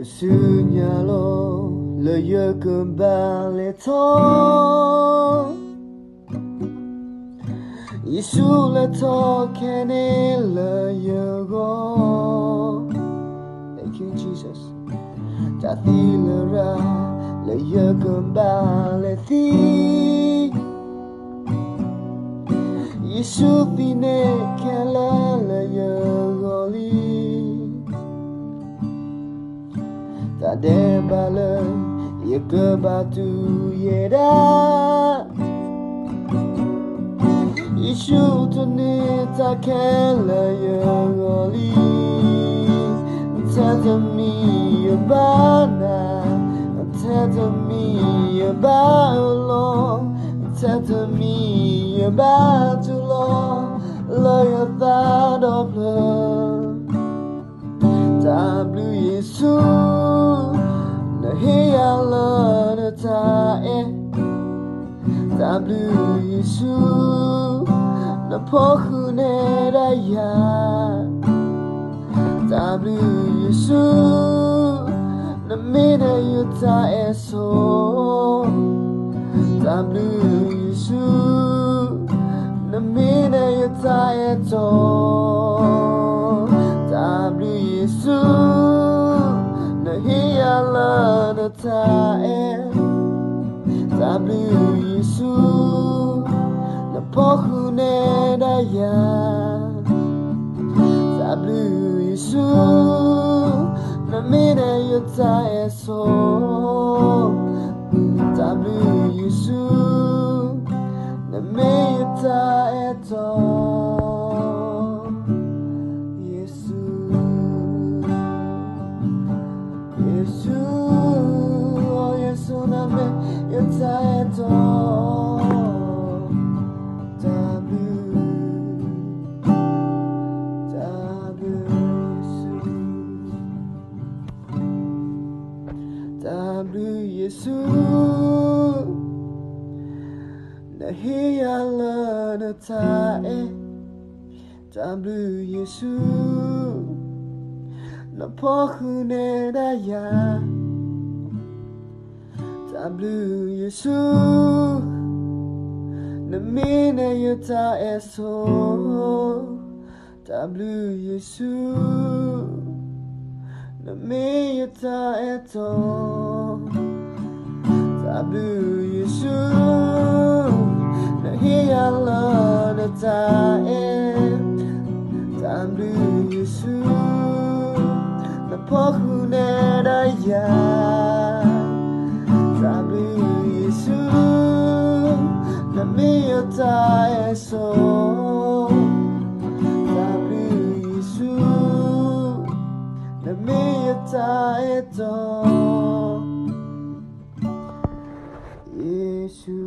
Sunyalo le yekembali to Yesu le to kene le yego. Thank you, Jesus. Tathilera le yekembali thi Yesu tine kela le yegoli Tadebale yekebatu yeda Yesu tune takela yegoli Tatami yabana Tatami yabalo Tatami yabatulo Loyatha doble Tablu Yesu Nahiyala na tae Tablu Yesu Na poku ne raya Tablu Yesu Na mina yuta eso Tablu Yesu Na mina yuta eto Tablu Yesu Nahiyala na tae Tablu Yesu Na poku ne daya Tablu Yesu Na mina yuta eso Tablu Yesu Na mina yuta eto Yesu, oh Yesu na me yuta eto Tablu Yesu Nahiyala na tae Tablu Yesu Na poku ne daya Tablu Yesu Na mina yuta eso Tablu Yesu Na mina yuta eto Tablu Yesu Na hiyala na tae Tablu Yesu Na poku ne daya Tablu Yesu Na mina yuta eso Tablu Yesu Na mina yuta eto Yesu